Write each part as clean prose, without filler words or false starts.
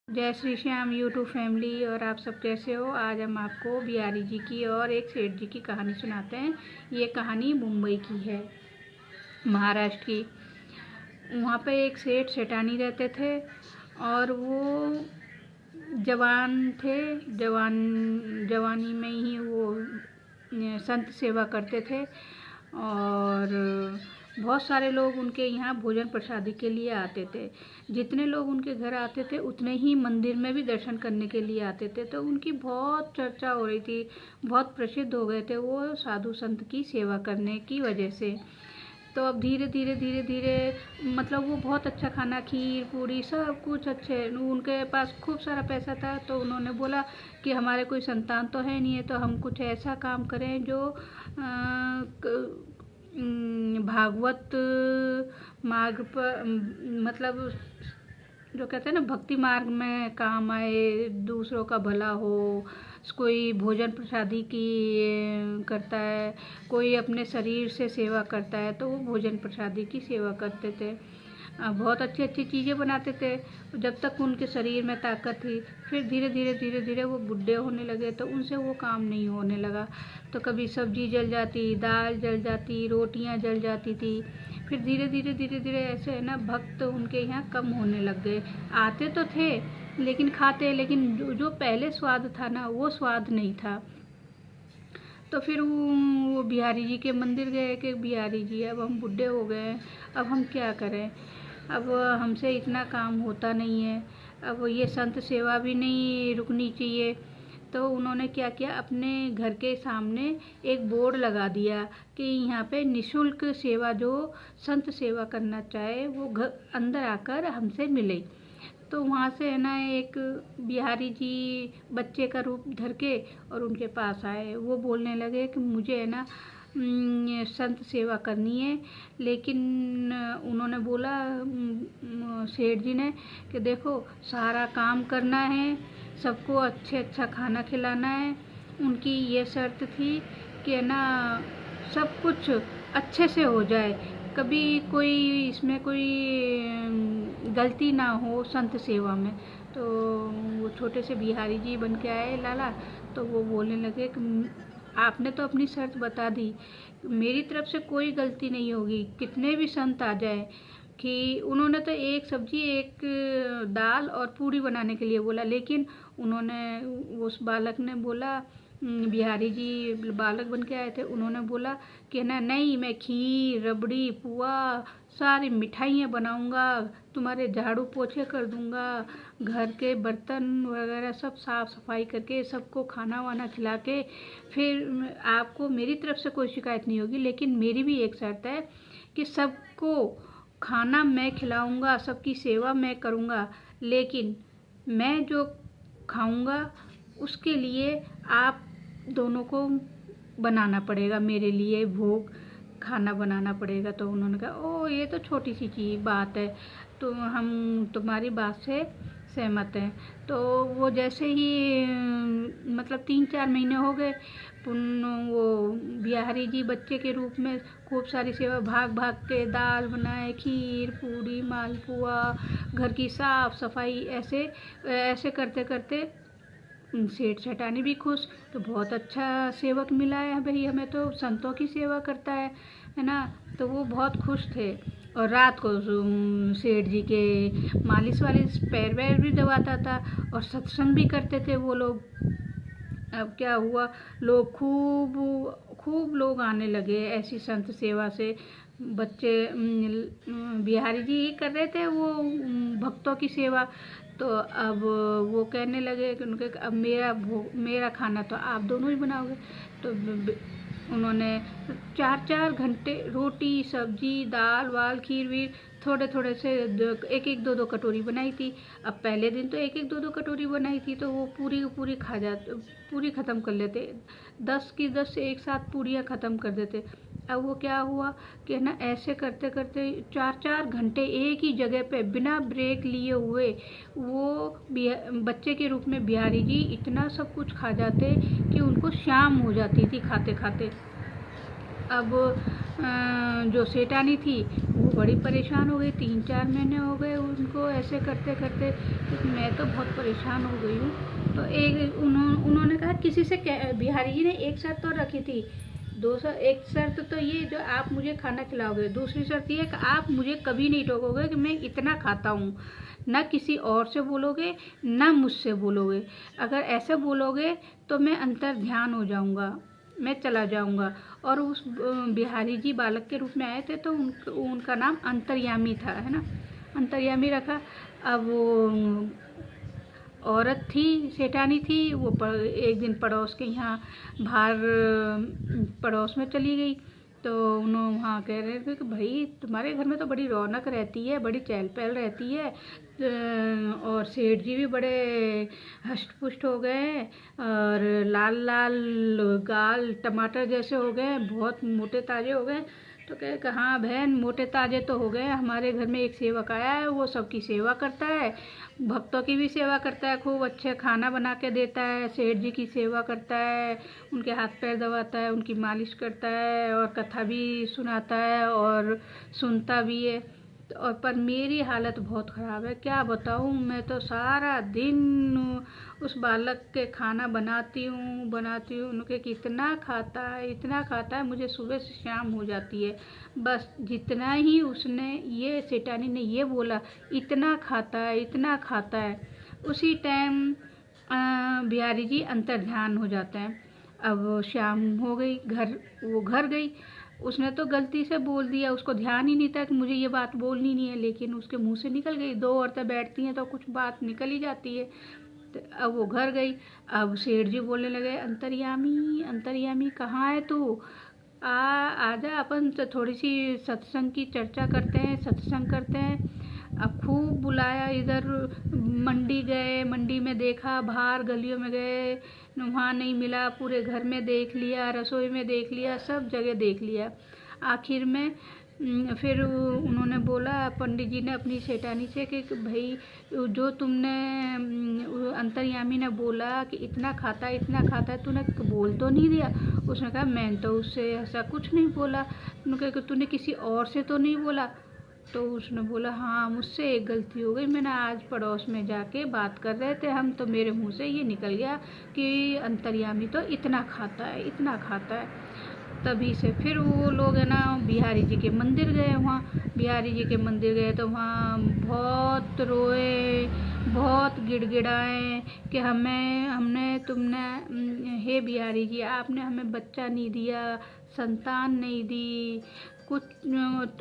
जय Shri Shyam YouTube family. और आप सब कैसे हो। आज हम आपको बिहारी जी की और एक सेठ जी की कहानी सुनाते हैं। ये कहानी मुंबई की है, महाराष्ट्र की। वहाँ पे एक सेठ सेठानी रहते थे और वो जवान थे। जवानी में ही वो संत सेवा करते थे और बहुत सारे लोग उनके यहाँ भोजन प्रसादी के लिए आते थे। जितने लोग उनके घर आते थे उतने ही मंदिर में भी दर्शन करने के लिए आते थे। तो उनकी बहुत चर्चा हो रही थी, बहुत प्रसिद्ध हो गए थे वो साधु संत की सेवा करने की वजह से। तो अब धीरे धीरे मतलब वो बहुत अच्छा खाना, खीर पूरी सब कुछ अच्छे, उनके पास खूब सारा पैसा था। तो उन्होंने बोला कि हमारे कोई संतान तो है नहीं है, तो हम कुछ ऐसा काम करें जो भागवत मार्ग पर, मतलब जो कहते हैं ना, भक्ति मार्ग में काम आए, दूसरों का भला हो। कोई भोजन प्रसादी की करता है, कोई अपने शरीर से सेवा करता है, तो वो भोजन प्रसादी की सेवा करते थे। बहुत अच्छी अच्छी चीज़ें बनाते थे जब तक उनके शरीर में ताकत थी। फिर धीरे धीरे वो बुढ़े होने लगे तो उनसे वो काम नहीं होने लगा। तो कभी सब्जी जल जाती, दाल जल जाती, रोटियां जल जाती थी। फिर धीरे धीरे ऐसे है ना, भक्त उनके यहाँ कम होने लग गए। आते तो थे लेकिन खाते, लेकिन जो पहले स्वाद था ना, वो स्वाद नहीं था। तो फिर वो बिहारी जी के मंदिर गए कि बिहारी जी, अब हम बुढ़े हो गए, अब हम क्या करें, अब हमसे इतना काम होता नहीं है, अब ये संत सेवा भी नहीं रुकनी चाहिए। तो उन्होंने क्या किया, अपने घर के सामने एक बोर्ड लगा दिया कि यहाँ पे निःशुल्क सेवा, जो संत सेवा करना चाहे वो घर अंदर आकर हमसे मिले। तो वहाँ से है ना, एक बिहारी जी बच्चे का रूप धर के और उनके पास आए। वो बोलने लगे कि मुझे है ना संत सेवा करनी है। लेकिन उन्होंने बोला, सेठ जी ने, कि देखो सारा काम करना है, सबको अच्छा खाना खिलाना है। उनकी ये शर्त थी कि है ना, सब कुछ अच्छे से हो जाए, कभी कोई इसमें कोई गलती ना हो संत सेवा में। तो वो छोटे से बिहारी जी बन के आए लाला। तो वो बोलने लगे कि आपने तो अपनी शर्त बता दी, मेरी तरफ से कोई गलती नहीं होगी, कितने भी संत आ जाए। कि उन्होंने तो एक सब्जी, एक दाल और पूरी बनाने के लिए बोला, लेकिन उन्होंने, उस बालक ने बोला, बिहारी जी बालक बन के आए थे, उन्होंने बोला कि ना, नहीं, मैं खीर, रबड़ी, पुआ, सारी मिठाइयाँ बनाऊंगा, तुम्हारे झाड़ू पोछे कर दूंगा, घर के बर्तन वगैरह सब साफ सफाई करके सबको खाना वाना खिला के, फिर आपको मेरी तरफ से कोई शिकायत नहीं होगी। लेकिन मेरी भी एक शर्त है कि सबको खाना मैं खिलाऊंगा, सबकी सेवा मैं करूंगा, लेकिन मैं जो खाऊंगा उसके लिए आप दोनों को बनाना पड़ेगा, मेरे लिए भोग खाना बनाना पड़ेगा। तो उन्होंने कहा, ओ ये तो छोटी सी चीज़ बात है, तो हम तुम्हारी बात से सहमत हैं। तो वो जैसे ही मतलब 3-4 महीने हो गए, वो बिहारी जी बच्चे के रूप में खूब सारी सेवा, भाग के दाल बनाए, खीर पूड़ी मालपुआ, घर की साफ सफाई, ऐसे ऐसे करते करते सेठ सेठानी भी खुश। तो बहुत अच्छा सेवक मिला है भाई, हमें तो संतों की सेवा करता है ना। तो वो बहुत खुश थे। और रात को सेठ जी के मालिश वालिश, पैर वैर भी दबाता था और सत्संग भी करते थे वो लोग। अब क्या हुआ, लोग खूब लोग आने लगे ऐसी संत सेवा से। बच्चे बिहारी जी ही कर रहे थे वो भक्तों की सेवा। तो अब वो कहने लगे कि उनके, अब मेरा खाना तो आप दोनों ही बनाओगे। तो उन्होंने 4-4 घंटे रोटी सब्जी दाल वाल खीर वीर थोड़े से एक 2 कटोरी बनाई थी। अब पहले दिन तो एक 2 कटोरी बनाई थी, तो वो पूरी खा जाते, पूरी ख़त्म कर लेते, 10 की 10 एक साथ पूरियाँ ख़त्म कर देते। अब वो क्या हुआ कि ना, ऐसे करते करते 4-4 घंटे एक ही जगह पे बिना ब्रेक लिए हुए वो बच्चे के रूप में बिहारी जी इतना सब कुछ खा जाते कि उनको शाम हो जाती थी खाते खाते। अब जो सेठानी थी वो बड़ी परेशान हो गई। 3-4 महीने हो गए उनको ऐसे करते करते, मैं तो बहुत परेशान हो गई हूँ। तो उन्होंने कहा किसी से, बिहारी जी ने एक शर्त तो रखी थी। एक शर्त तो ये, जो आप मुझे खाना खिलाओगे। दूसरी शर्त ये कि आप मुझे कभी नहीं टोकोगे कि मैं इतना खाता हूँ। ना किसी और से बोलोगे, ना मुझसे बोलोगे। अगर ऐसा बोलोगे तो मैं अंतर ध्यान हो जाऊँगा, मैं चला जाऊँगा। और उस बिहारी जी बालक के रूप में आए थे, तो उनका नाम अंतर्यामी था, है ना, अंतर्यामी रखा। अब वो औरत थी, सेठानी थी, वो एक दिन पड़ोस के यहाँ बाहर पड़ोस में चली गई। तो उन्होंने वहाँ कह रहे थे कि भाई तुम्हारे घर में तो बड़ी रौनक रहती है, बड़ी चहल पहल रहती है, और सेठ जी भी बड़े हष्ट पुष्ट हो गए हैं, और लाल लाल गाल टमाटर जैसे हो गए, बहुत मोटे ताजे हो गए। तो कहे हाँ बहन, मोटे ताजे तो हो गए, हमारे घर में एक सेवक आया है, वो सबकी सेवा करता है, भक्तों की भी सेवा करता है, खूब अच्छे खाना बना के देता है, सेठ जी की सेवा करता है, उनके हाथ पैर दबाता है, उनकी मालिश करता है, और कथा भी सुनाता है और सुनता भी है। और पर मेरी हालत बहुत ख़राब है, क्या बताऊँ। मैं तो सारा दिन उस बालक के खाना बनाती हूँ उनके, कितना खाता है, इतना खाता है, मुझे सुबह से शाम हो जाती है। बस जितना ही उसने, ये सेठानी ने ये बोला, इतना खाता है, इतना खाता है, उसी टाइम बिहारी जी अंतर्ध्यान हो जाते हैं। अब शाम हो गई, वो घर गई। उसने तो गलती से बोल दिया, उसको ध्यान ही नहीं था कि मुझे ये बात बोलनी नहीं है, लेकिन उसके मुंह से निकल गई। 2 औरतें बैठती हैं तो कुछ बात निकल ही जाती है। तो अब वो घर गई। अब सेठ जी बोलने लगे, अंतर्यामी अंतर्यामी कहाँ है तू, आजा, अपन तो थोड़ी सी सत्संग की चर्चा करते हैं, सत्संग करते हैं। अब खूब बुलाया, इधर मंडी गए, मंडी में देखा, बाहर गलियों में गए, वहाँ नहीं मिला, पूरे घर में देख लिया, रसोई में देख लिया, सब जगह देख लिया। आखिर में फिर उन्होंने बोला, पंडित जी ने अपनी सेठानी से कि भाई जो तुमने अंतर्यामी ने बोला कि इतना खाता है, तूने बोल तो नहीं दिया। उसने कहा मैंने तो उससे ऐसा कुछ नहीं बोला। उन्होंने कहा कि तूने किसी और से तो नहीं बोला। तो उसने बोला हाँ, मुझसे एक गलती हो गई, मैंने आज पड़ोस में जाके बात कर रहे थे हम, तो मेरे मुंह से ये निकल गया कि अंतर्यामी तो इतना खाता है, इतना खाता है। तभी से फिर वो लोग है ना बिहारी जी के मंदिर गए। वहाँ बिहारी जी के मंदिर गए तो वहाँ बहुत रोए, बहुत गिड़गिड़ाए कि तुमने हे बिहारी जी, आपने हमें बच्चा नहीं दिया, संतान नहीं दी, कुछ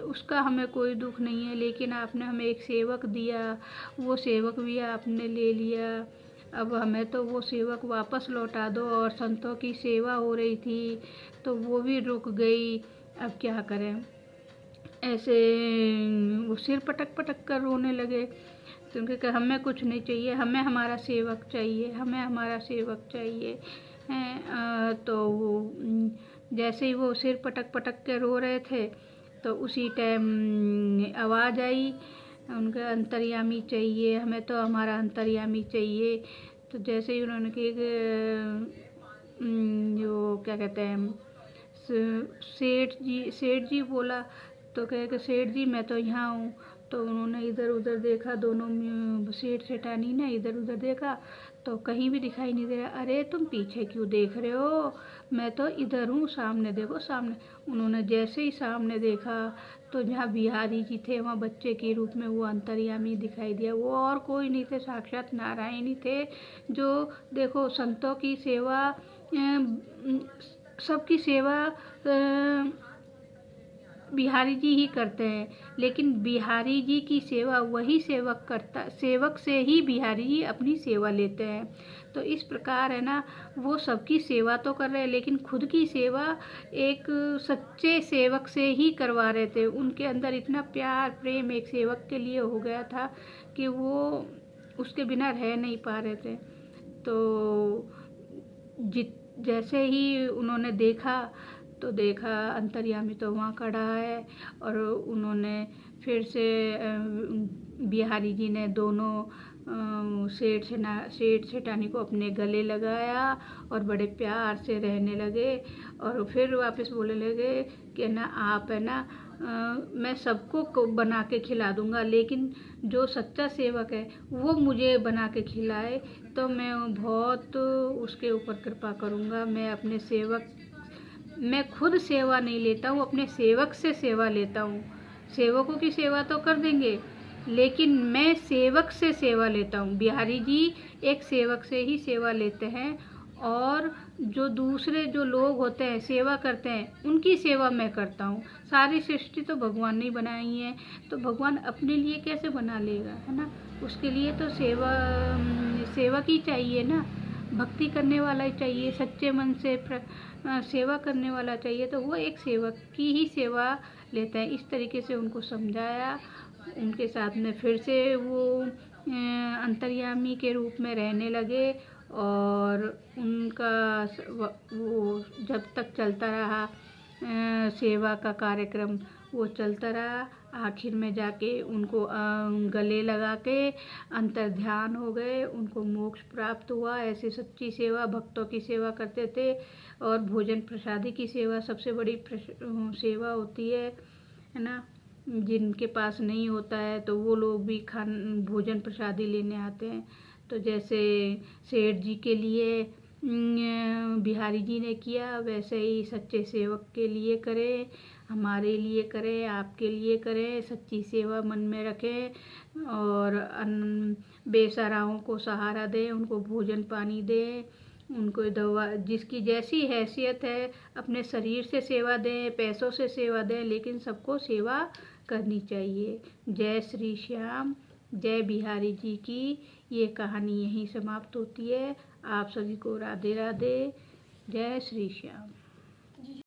उसका हमें कोई दुख नहीं है, लेकिन आपने हमें एक सेवक दिया, वो सेवक भी आपने ले लिया। अब हमें तो वो सेवक वापस लौटा दो। और संतों की सेवा हो रही थी तो वो भी रुक गई, अब क्या करें। ऐसे वो सिर पटक पटक कर रोने लगे, क्योंकि हमें कुछ नहीं चाहिए, हमें हमारा सेवक चाहिए, हमें हमारा सेवक चाहिए। तो वो जैसे ही वो सिर पटक पटक के रो रहे थे, तो उसी टाइम आवाज़ आई उनका, अंतर्यामी चाहिए, हमें तो हमारा अंतर्यामी चाहिए। तो जैसे ही उन्होंने कि जो क्या कहते हैं, सेठ जी बोला, तो कहे कि सेठ जी मैं तो यहाँ हूँ। तो उन्होंने इधर उधर देखा, दोनों सेठ सेठानी ने इधर उधर देखा तो कहीं भी दिखाई नहीं दे रहा। अरे तुम पीछे क्यों देख रहे हो, मैं तो इधर हूँ, सामने देखो, सामने। उन्होंने जैसे ही सामने देखा तो जहाँ बिहारी जी थे वहाँ बच्चे के रूप में वो अंतर्यामी दिखाई दिया। वो और कोई नहीं थे, साक्षात नारायण ही थे, जो देखो संतों की सेवा, सबकी सेवा बिहारी जी ही करते हैं, लेकिन बिहारी जी की सेवा वही सेवक करता, सेवक से ही बिहारी जी अपनी सेवा लेते हैं। तो इस प्रकार है ना, वो सबकी सेवा तो कर रहे हैं, लेकिन खुद की सेवा एक सच्चे सेवक से ही करवा रहे थे। उनके अंदर इतना प्यार प्रेम एक सेवक के लिए हो गया था कि वो उसके बिना रह नहीं पा रहे थे। तो जैसे ही उन्होंने देखा तो देखा अंतर्यामी तो वहाँ खड़ा है, और उन्होंने फिर से बिहारी जी ने दोनों सेठ सेठानी को अपने गले लगाया और बड़े प्यार से रहने लगे। और फिर वापस बोलने लगे कि ना आप है ना मैं सबको बना के खिला दूँगा, लेकिन जो सच्चा सेवक है वो मुझे बना के खिलाए तो मैं बहुत उसके ऊपर कृपा करूँगा। मैं खुद सेवा नहीं लेता हूँ, अपने सेवक से सेवा लेता हूँ। सेवकों की सेवा तो कर देंगे, लेकिन मैं सेवक से सेवा लेता हूँ। बिहारी जी एक सेवक से ही सेवा लेते हैं, और जो दूसरे जो लोग होते हैं सेवा करते हैं उनकी सेवा मैं करता हूँ। सारी सृष्टि तो भगवान ने ही बनाई है, तो भगवान अपने लिए कैसे बना लेगा, है ना। उसके लिए तो सेवक ही चाहिए ना, भक्ति करने वाला ही चाहिए, सच्चे मन से सेवा करने वाला चाहिए। तो वो एक सेवक की ही सेवा लेते हैं। इस तरीके से उनको समझाया। उनके साथ में फिर से वो अंतर्यामी के रूप में रहने लगे, और उनका वो जब तक चलता रहा सेवा का कार्यक्रम, वो चलता रहा। आखिर में जाके उनको गले लगा के अंतर ध्यान हो गए, उनको मोक्ष प्राप्त हुआ। ऐसे सच्ची सेवा भक्तों की सेवा करते थे। और भोजन प्रसादी की सेवा सबसे बड़ी सेवा होती है ना। जिनके पास नहीं होता है तो वो लोग भी भोजन प्रसादी लेने आते हैं। तो जैसे सेठ जी के लिए बिहारी जी ने किया, वैसे ही सच्चे सेवक के लिए करें, हमारे लिए करें, आपके लिए करें। सच्ची सेवा मन में रखें और बेसहाराओं को सहारा दें, उनको भोजन पानी दें, उनको दवा, जिसकी जैसी हैसियत है अपने शरीर से सेवा दें, पैसों से सेवा दें, लेकिन सबको सेवा करनी चाहिए। जय श्री श्याम, जय बिहारी जी की। ये कहानी यहीं समाप्त होती है। आप सभी को राधे राधे, जय श्री श्याम।